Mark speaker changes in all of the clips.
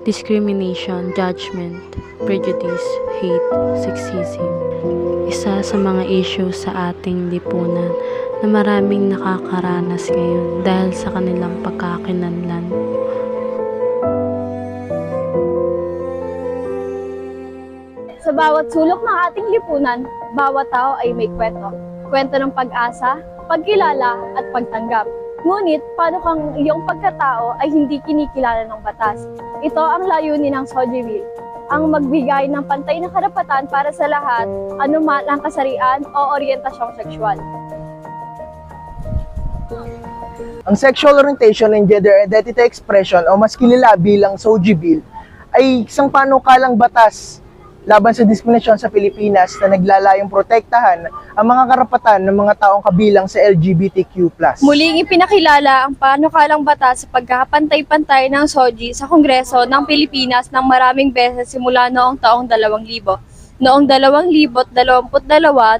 Speaker 1: discrimination, judgment, prejudice, hate, sexism. Isa sa mga issue sa ating lipunan na maraming nakakaranas ngayon dahil sa kanilang pagkakinlanlan.
Speaker 2: Sa bawat sulok ng ating lipunan, bawat tao ay may kwento. Kwento ng pag-asa, pagkilala at pagtanggap. Ngunit, paano kang iyong pagkatao ay hindi kinikilala ng batas? Ito ang layunin ng SOGIE, ang magbigay ng pantay na karapatan para sa lahat, anuman ang kasarian o oryentasyong sexual.
Speaker 3: Ang sexual orientation and gender identity expression o mas kilala bilang SOGIE Bill ay isang panukalang batas laban sa diskriminasyon sa Pilipinas na naglalayong protektahan ang mga karapatan ng mga taong kabilang sa LGBTQ+.
Speaker 2: Muling ipinakilala ang panukalang batas sa pagkakapantay-pantay ng SOGIE sa Kongreso ng Pilipinas ng maraming beses simula noong taong 2000. Noong 2022,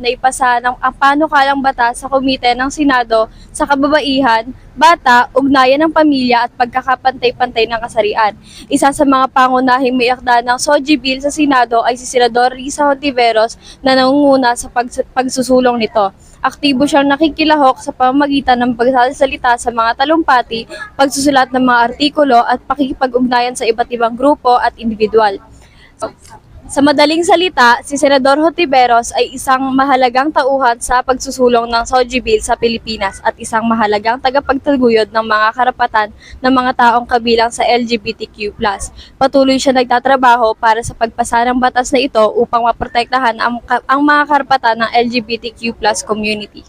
Speaker 2: naipasa ang panukalang batas sa Komite ng Senado sa Kababaihan, Bata, Ugnayan ng Pamilya at Pagkakapantay-pantay ng Kasarian. Isa sa mga pangunahing may akda ng SOGIE Bill sa Senado ay si Senador Risa Hontiveros na nangunguna sa pagsusulong nito. Aktibo siyang nakikilahok sa pamamagitan ng pagsasalita sa mga talumpati, pagsusulat ng mga artikulo at pakikipag-ugnayan sa iba't ibang grupo at individual. Sa madaling salita, si Senador Hontiveros ay isang mahalagang tauhan sa pagsusulong ng SOGIE Bill sa Pilipinas at isang mahalagang tagapagtaguyod ng mga karapatan ng mga taong kabilang sa LGBTQ+. Patuloy siya nagtatrabaho para sa pagpasa ng batas na ito upang maprotektahan ang mga karapatan ng LGBTQ+ community.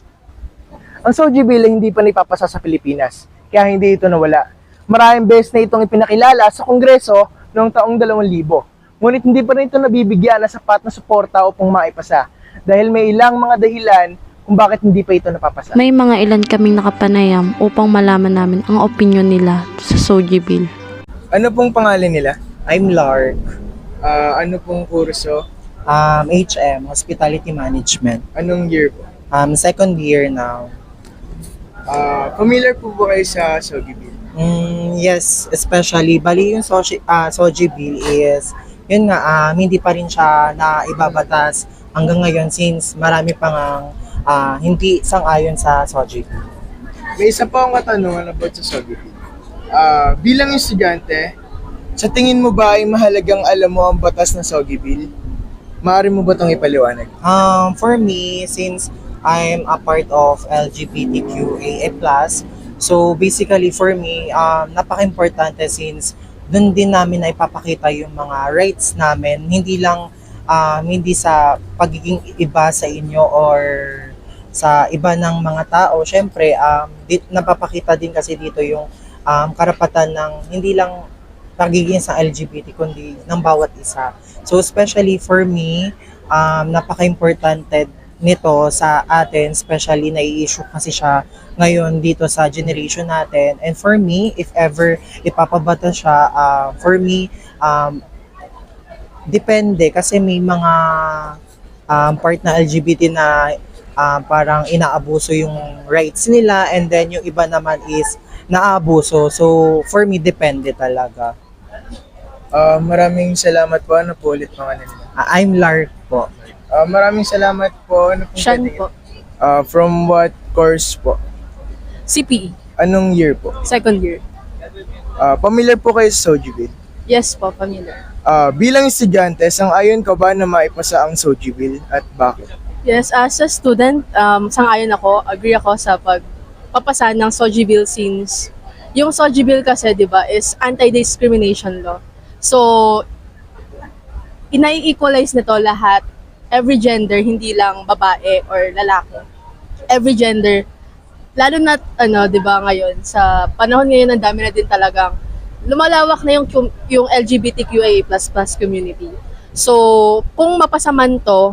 Speaker 3: Ang SOGIE Bill ay hindi pa napapasa sa Pilipinas, kaya hindi ito nawala. Maraming beses na itong ipinakilala sa Kongreso noong taong 2000. Ngunit hindi pa rin ito nabibigyan ng sapat na suporta upang maipasa dahil may ilang mga dahilan kung bakit hindi pa ito napapasa.
Speaker 1: May mga ilan kaming nakapanayam upang malaman namin ang opinyon nila sa SOGIE Bill.
Speaker 3: Ano pong pangalan nila?
Speaker 4: I'm Lark,
Speaker 3: Ano pong kurso?
Speaker 4: HM, Hospitality Management.
Speaker 3: Anong year po?
Speaker 4: Second year now.
Speaker 3: Familiar po ba kayo sa SOGIE Bill?
Speaker 4: Yes, especially, bali yung SOGIE Bill is, yun nga, hindi pa rin siya na ibabatas hanggang ngayon since marami pang hindi sang-ayon sa SOGIE Bill.
Speaker 3: May isa pa akong katanungan about sa SOGIE Bill. Bilang estudyante, sa tingin mo ba ay mahalagang alam mo ang batas ng SOGIE Bill? Maaari mo ba itong ipaliwanag?
Speaker 4: For me, since I'm a part of LGBTQIA+, so basically for me, napaka-importante since doon din namin na ipapakita yung mga rights namin, hindi lang hindi sa pagiging iba sa inyo or sa iba ng mga tao. Syempre, napapakita din kasi dito yung karapatan ng hindi lang pagiging sa LGBT kundi ng bawat isa. So especially for me, napaka-importante nito sa atin, especially nai-issue kasi siya ngayon dito sa generation natin. And for me, if ever ipapabata siya, for me, depende kasi may mga part na LGBT na parang inaabuso yung rights nila and then yung iba naman is naabuso. So for me, depende talaga.
Speaker 3: Maraming salamat po. Ano po ulit mga nila?
Speaker 4: I'm Lark po.
Speaker 3: Maraming salamat po. Ano pong
Speaker 5: Sean
Speaker 3: pwedeng-
Speaker 5: po.
Speaker 3: From what course po?
Speaker 5: CPE,
Speaker 3: Anong year po?
Speaker 5: second year.
Speaker 3: Familiar po kayo sa SOGIE Bill?
Speaker 5: Yes po, familiar.
Speaker 3: Bilang estudyante, sang-ayon ka ba na maipasa ang SOGIE Bill at bakit?
Speaker 5: Yes, as a student, sang-ayon ako, agree ako sa pagpapasa ng SOGIE Bill since yung SOGIE Bill kasi, di ba, is anti-discrimination law. So, inai-equalize nito lahat, every gender, hindi lang babae or lalaki. Every gender, lalo na, di ba, ngayon, sa panahon ngayon, ang dami na din talagang lumalawak na yung LGBTQIA++ community. So, kung mapasaman to,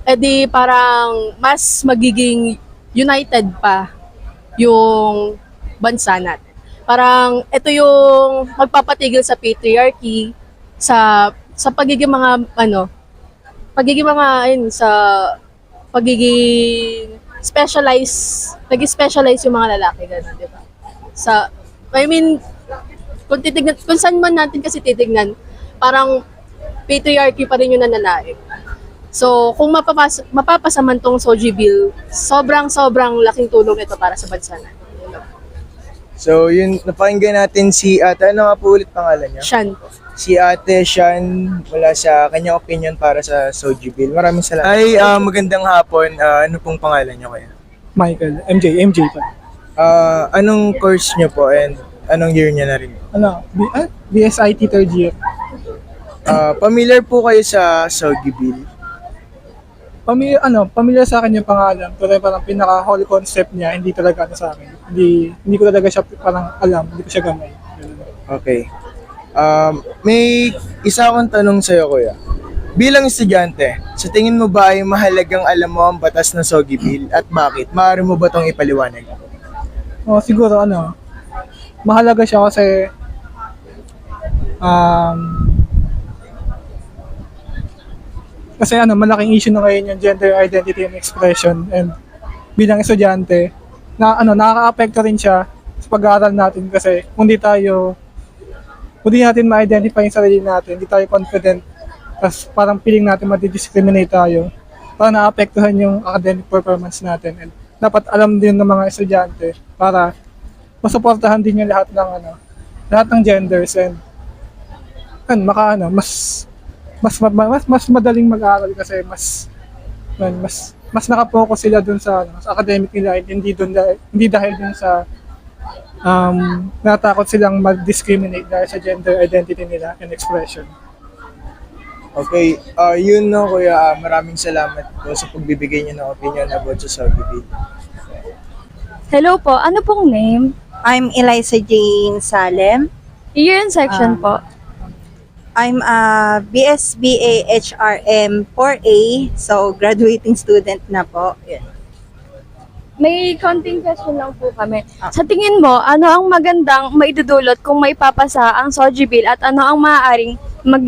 Speaker 5: edi parang mas magiging united pa yung bansa natin. Parang ito yung magpapatigil sa patriarchy, sa pagiging mga pagiging specialize, nag-specialize yung mga lalaki, gano'n, di ba? kung saan man natin kasi titignan, parang patriarchy pa rin yung nananaig. So, kung mapapasa man tong Soji Bill, sobrang laking tulong ito para sa bansa natin.
Speaker 3: So, yun, napakinggan natin si ate. Ano nga po ulit pangalan niya?
Speaker 5: Shan po.
Speaker 3: Si ate Shan mula sa kanyang opinion para sa Soji Bill. Maraming salamat. Ay, magandang hapon. Ano pong pangalan niyo kaya?
Speaker 6: Michael, MJ pa.
Speaker 3: Anong course niyo po and anong year niya na rin?
Speaker 6: BSIT third year.
Speaker 3: Familiar po kayo sa Soji Bill?
Speaker 6: Pamilyar sa akin yung pangalan, pero parang pinaka-whole concept niya, hindi talaga sa akin. Hindi ko talaga siya parang alam, hindi ko siya gamay. Ganun.
Speaker 3: Okay. May isa akong tanong sa'yo, kuya. Bilang estudyante, sa tingin mo ba ay mahalagang alam mo ang batas ng Soji Bill at bakit? Maaari mo ba itong ipaliwanag?
Speaker 6: Siguro mahalaga siya kasi malaking issue na ngayon yung gender identity and expression, and bilang estudyante nakaka-apekto rin siya sa pag-aaral natin kasi kung di natin ma-identify yung sarili natin, hindi tayo confident, tapos parang feeling natin madi-discriminate tayo, parang na-apektuhan yung academic performance natin. And dapat alam din ng mga estudyante para masuportahan din yung lahat ng genders, and mas madaling mag-aaral kasi mas nakapokus sila dun sa academic nila, hindi dahil dun sa natakot silang mag-discriminate dahil sa gender identity nila and expression.
Speaker 3: Okay, yun no kuya, maraming salamat po sa pagbibigay niyo ng opinion about sa Soji Bill.
Speaker 2: Hello po, ano pong name?
Speaker 7: I'm Eliza Jane Salem.
Speaker 2: Year and section po.
Speaker 7: I'm a BSBA HRM 4A, so graduating student na po. Yun.
Speaker 2: May konting question lang po kami. Sa tingin mo, ano ang magandang maidudulot kung may papasa ang Soji Bill at ano ang maaaring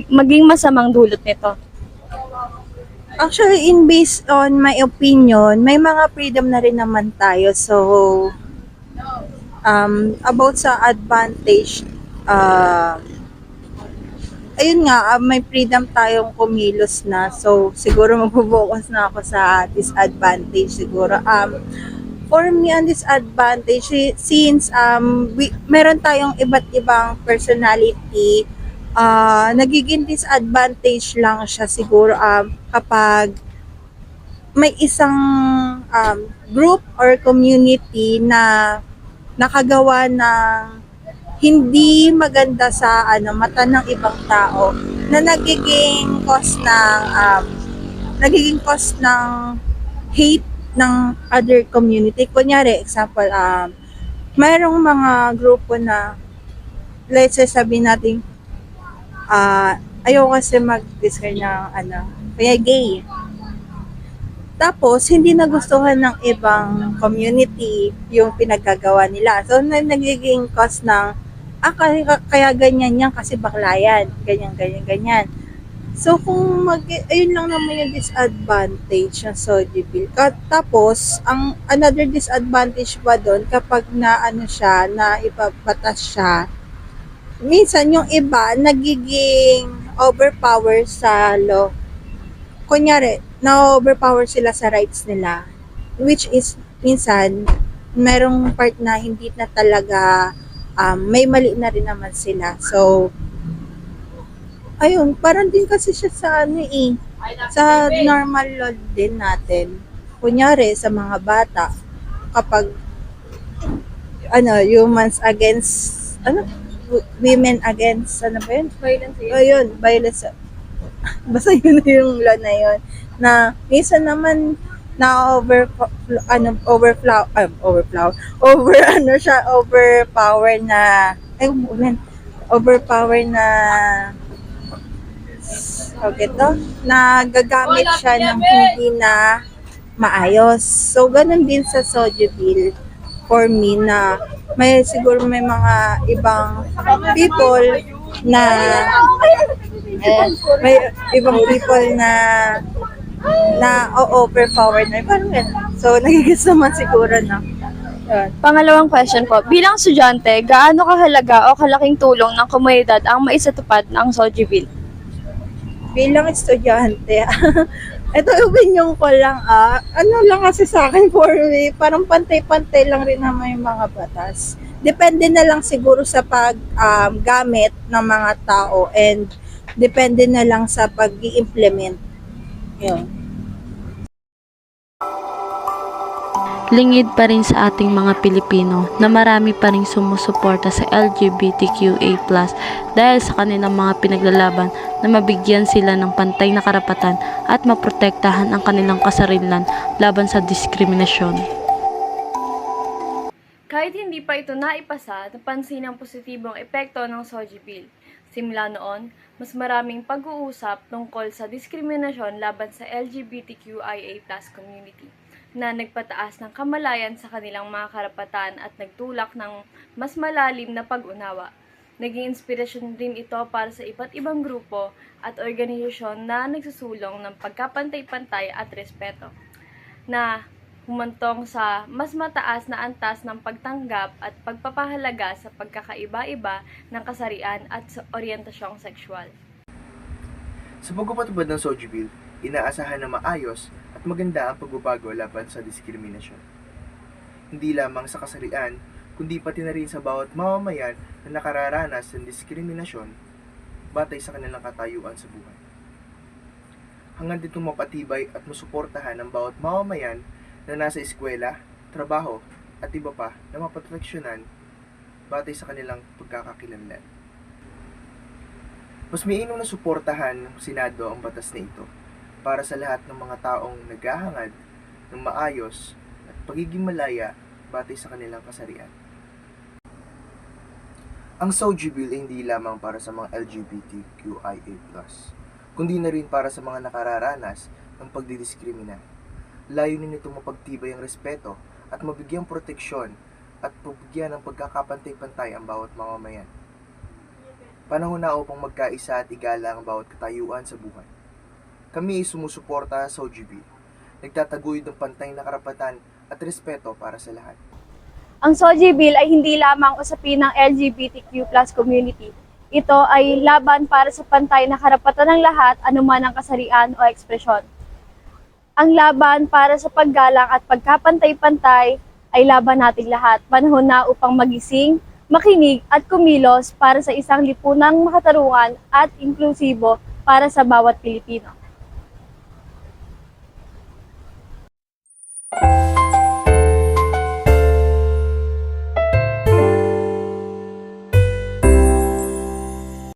Speaker 2: maging masamang dulot nito?
Speaker 7: Actually, based on my opinion, may mga freedom na rin naman tayo. So, about sa advantage, ayun nga, may freedom tayong kumilos na. So, siguro magpo-focus na ako sa disadvantage siguro. For me, ang disadvantage, since meron tayong iba't ibang personality, nagiging disadvantage lang siya siguro kapag may isang group or community na nakagawa ng hindi maganda sa mata ng ibang tao, na nagiging cause ng hate ng other community. Kunyari, example, mayroong mga grupo na, let's say, sabihin natin, ayaw kasi mag-describe ng kaya gay. Tapos, hindi nagustuhan ng ibang community yung pinagkagawa nila. So, nagiging cause ng kaya ganyan yan kasi bakla yan. Ganyan. So, ayun lang naman yung disadvantage ng Soji Bill. Tapos, ang another disadvantage pa doon, kapag na ipapatas siya, minsan yung iba, nagiging overpower sa law. Kunyari, na-overpower sila sa rights nila. Which is, minsan, merong part na hindi na talaga may mali na rin naman sila. So, ayun, parang din kasi siya sa normal law din natin. Kunyari, sa mga bata, kapag, humans against, women against, ano ba yun?
Speaker 2: Violence.
Speaker 7: Ayun, violence. Basta yun yung law na yun. Na, minsan naman, nagagamit siya ng hindi na maayos. So, ganun din sa Soji Bill for me, na siguro may mga ibang people na overpowered na. Parang ganun. So, nagigits naman siguro na. Yun.
Speaker 2: Pangalawang question po, bilang estudyante, gaano kahalaga o kalaking tulong ng komunidad ang maisatupad ng SOGI Bill?
Speaker 7: Bilang estudyante, ito opinion ko lang ano lang kasi sa akin for me, parang pantay-pantay lang rin naman yung mga batas. Depende na lang siguro sa paggamit ng mga tao and depende na lang sa pag-i-implement. Yun.
Speaker 1: Lingid pa rin sa ating mga Pilipino na marami pa rin sumusuporta sa LGBTQA+ dahil sa kanilang mga pinaglalaban na mabigyan sila ng pantay na karapatan at maprotektahan ang kanilang kasarilan laban sa diskriminasyon.
Speaker 2: Kahit hindi pa ito naipasa, napansin ang positibong epekto ng SOGI Bill. Simula noon, mas maraming pag-uusap tungkol sa diskriminasyon laban sa LGBTQIA+ community na nagpataas ng kamalayan sa kanilang mga karapatan at nagtulak ng mas malalim na pag-unawa. Naging inspirasyon din ito para sa iba't ibang grupo at organisasyon na nagsusulong ng pagkapantay-pantay at respeto, na humantong sa mas mataas na antas ng pagtanggap at pagpapahalaga sa pagkakaiba-iba ng kasarian at sa oryentasyong sexual.
Speaker 3: Sa pagpapatupad ng SOGI Bill, inaasahan na maayos at maganda ang pagbabago laban sa diskriminasyon. Hindi lamang sa kasarian, kundi pati na rin sa bawat mamamayan na nakararanas ng diskriminasyon batay sa kanilang katayuan sa buhay. Hangad ditong mapatibay at masuportahan ang bawat mamamayan na nasa eskwela, trabaho, at iba pa na maproteksyonan batay sa kanilang pagkakakilanlan. Mas mainam na suportahan ng Senado ang batas na ito para sa lahat ng mga taong naghahangad ng maayos at pagiging malaya batay sa kanilang kasarian. Ang SOGI Bill ay hindi lamang para sa mga LGBTQIA+, kundi na rin para sa mga nakararanas ng pagdidiskrimina. Layunin nito mapagtibay ang respeto at mabigyang proteksyon at pagbigyan ng pagkakapantay-pantay ang bawat mamamayan. Panahon na upang magkaisa at igalang ang bawat katayuan sa buhay. Kami ay sumusuporta sa SOGI Bill, nagtataguyod ng pantay na karapatan at respeto para sa lahat.
Speaker 2: Ang SOGI Bill ay hindi lamang usapin ng LGBTQ+ community. Ito ay laban para sa pantay na karapatan ng lahat, anuman ang kasarian o ekspresyon. Ang laban para sa paggalang at pagkapantay-pantay ay laban nating lahat. Panahon na upang magising, makinig at kumilos para sa isang lipunang makatarungan at inklusibo para sa bawat Pilipino.